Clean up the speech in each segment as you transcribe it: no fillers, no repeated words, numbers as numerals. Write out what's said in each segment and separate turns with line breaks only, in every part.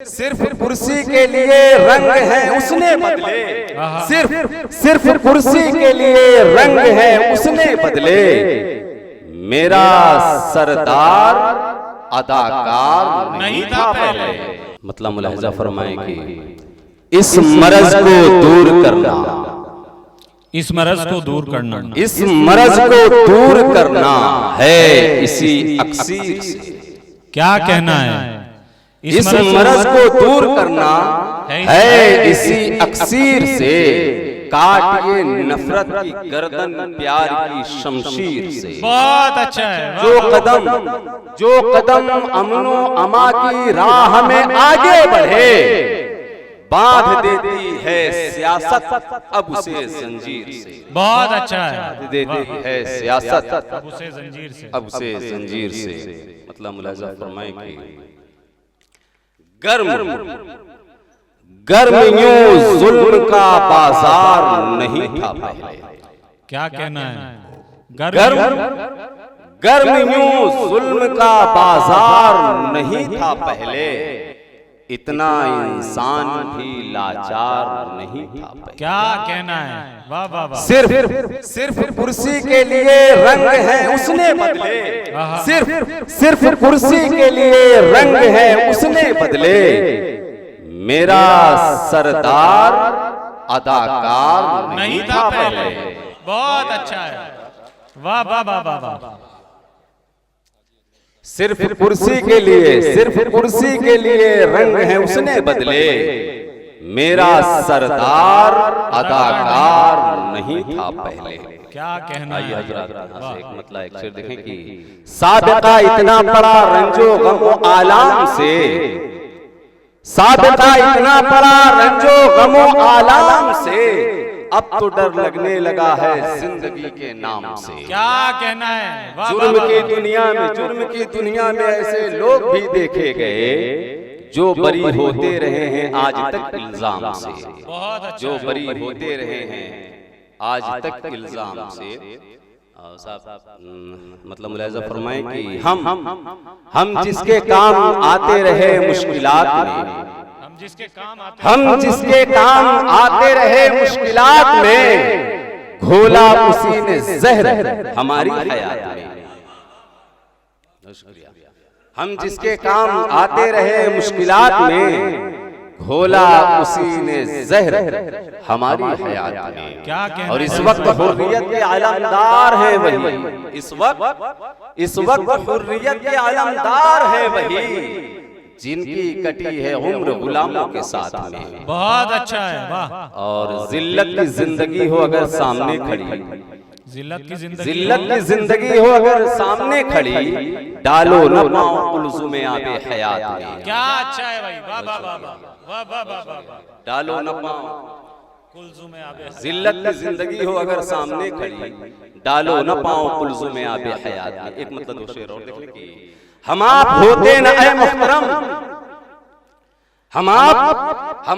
सिर्फ कुर्सी के लिए रंग है उसने बदले, सिर्फ कुर्सी के लिए रंग है उसने बदले। मेरा सरदार अदाकार नहीं था पहले। मतलब मुलाहिजा फरमाए कि इस मरज को दूर करना,
इस मरज को दूर करना,
इस मरज को दूर करना है इसी अक्सीर से।
क्या कहना है?
इस मरज को दूर करना है इसी अक्सीर से। काटिए नफरत की गर्दन प्यार की शमशीर से।
बहुत अच्छा है।
जो कदम अमनो अमा की राह में आगे बढ़े, बांध देती है सियासत अब उसे जंजीर से।
बहुत अच्छा है।
बांध देती है सियासत
अब उसे जंजीर से,
अब उसे जंजीर से। मतलब मुलाहिजा फरमाए कि गर्म यूं जुल्म का बाजार नहीं था पहले।
क्या कहना है?
गर्म यूं जुल्म का बाजार नहीं था पहले। इतना इंसान भी लाचार नहीं था पहले।
क्या कहना है? वाह वाह वाह।
सिर्फ कुर्सी के लिए रंग है उसने बदले, सिर्फ कुर्सी के लिए रंग है उसने बदले। मेरा सरदार अदाकार नहीं था पहले।
बहुत अच्छा है। वाह वाह वाह वाह वाह।
सिर्फ कुर्सी के लिए रंग है उसने बदले। मेरा सरदार अदाकार नहीं था पहले।
क्या कहना है?
एक मतलब एक शेर देखें कि साबिका इतना बड़ा रंजो गमो आलाम से, साबिका इतना बड़ा रंजो गमो आलाम से। अब तो डर लगने लगा है जिंदगी के नाम से।
क्या कहना है?
जुर्म की दुनिया में ऐसे लोग भी देखे गए जो बरी होते रहे हैं आज तक इल्जाम से।
बहुत अच्छा।
जो बरी होते रहे हैं आज तक इल्जाम से। मतलब मुलाहिजा फरमाए कि हम जिसके काम आते रहे मुश्किलात में, हम जिसके काम आते रहे मुश्किलात में, घोला उसी ने जहर हमारी हयात में। हम जिसके काम आते रहे मुश्किलात में, घोला उसी ने जहर हमारी हयात में।
क्या कहना?
और इस वक्त हुर्रियत के आलमदार हैं वही, इस वक्त हुर्रियत के आलमदार हैं वही जिनकी कटी है उम्र गुलामों के साथ में।
बहुत अच्छा है। वाह।
और जिल्लत की जिंदगी हो अगर सामने खड़ी,
जिल्लत की
जिंदगी हो अगर सामने खड़ी, डालो न पाओ कुलजुमे आबे हयात में।
क्या अच्छा है भाई। वाह वाह वाह वाह वाह वाह वाह।
डालो न पाओ
कुलजुमे आबे,
जिल्लत की जिंदगी हो अगर सामने खड़ी, डालो न पाओ कुलजुमे आबे हयात में। एक मतलब दो शेर और देख लें कि हम आप होते न ए मुहतरम, हम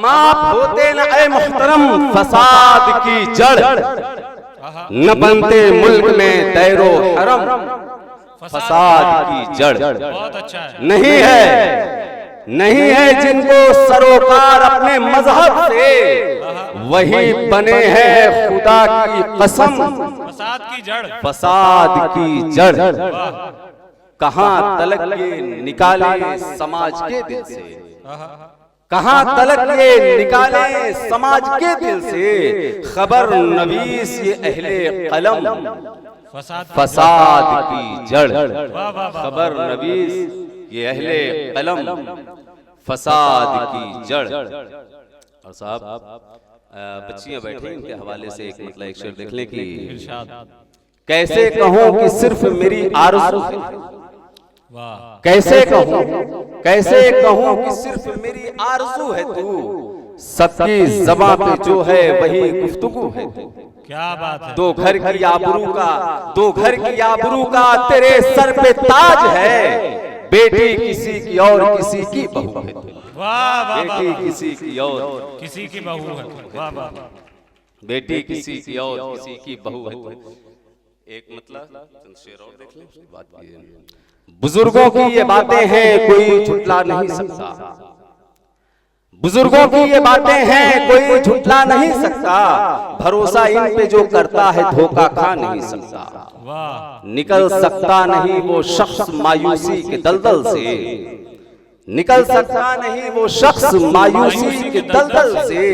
आप होते न ए मुहतरम, फसाद की जड़ न बनते मुल्क में दैरो हरम। फसाद की जड़
बहुत अच्छा है।
नहीं है जिनको सरोकार अपने मजहब से, वही बने हैं खुदा की कसम।
फसाद की जड़,
फसाद की जड़ कहां तलक ये निकाले समाज के दिल से, कहां तलक ये निकाले समाज के दिल से। खबर नवीस ये अहले कलम, फसाद की जड़। खबर नवीस ये अहले कलम, फसाद की जड़। और साहब बच्चियां बैठी, इनके हवाले से एक मतलब एक शेर देख लें कि कैसे कहूं कि सिर्फ मेरी आरज़ू है, कैसे कहूं कि सिर्फ मेरी आरज़ू है तू, सबकी ज़बां पे जो है वही गुफ्तगू है तू।
क्या बात है।
दो घर की आबरू का तेरे सर पे ताज है। बेटी किसी की और किसी की बहू है तू।
वाह वाह।
बेटी किसी की और
किसी की बहू है। वाह वाह।
बेटी किसी की और किसी की बहू है तू। एक मतलब शेर और देख लें उसके बाद। बुजुर्गों की ये बातें हैं कोई झुटला नहीं सकता, बुजुर्गों की ये बातें हैं, कोई झुठला नहीं सकता। भरोसा इन पे जो करता है धोखा खा नहीं सकता।
वाह,
निकल सकता नहीं वो शख्स मायूसी के दलदल से, निकल सकता नहीं वो शख्स मायूसी के दलदल से।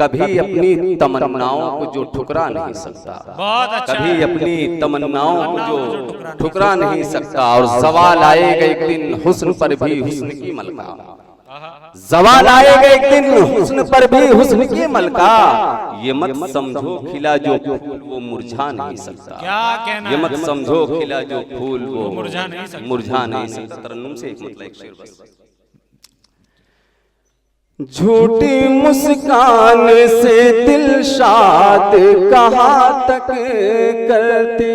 कभी अपनी तमन्नाओं को जो ठुकरा नहीं सकता,
बहुत अच्छा
कभी
है।
अपनी तमन्नाओं को जो ठुकरा नहीं सकता। और सवाल आएगा एक दिन हुस्न पर भी हुस्न की मलका, सवाल आएगा एक दिन हुस्न पर भी हुस्न की मलका। ये मत समझो खिला जो फूल वो मुरझा नहीं सकता,
क्या कहना
ये
है?
मत समझो खिला जो फूल वो
मुरझा नहीं सकता।
मुरझा नहीं सकता। तरन्नुम से एक मतलब एक शेर बस। झूठी मुस्कान से दिल शाद कहाँ तक करते,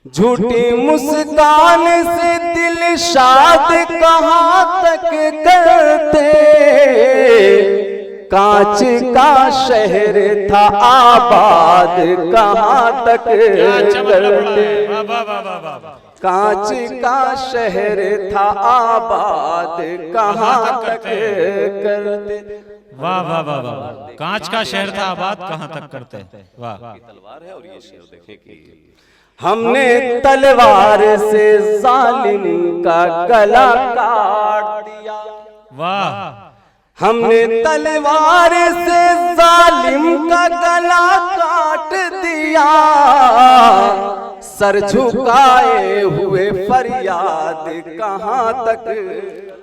झूठी मुस्कान से दिल शाद कहाँ तक करते। कांच का शहर था आबाद कहाँ तक करते,
वाह वाह वाह वाह वाह।
कांच का शहर था आबाद कहाँ तक करते।
वाह वाह वाह वाह, कांच का शहर था आबाद कहाँ तक करते। वाह,
तलवार है और ये शेर देखें कि हमने तलवार से जालिम का गला काट दिया,
वाह,
हमने तलवार से जालिम का गला काट दिया। सर झुकाए हुए फरियाद कहाँ तक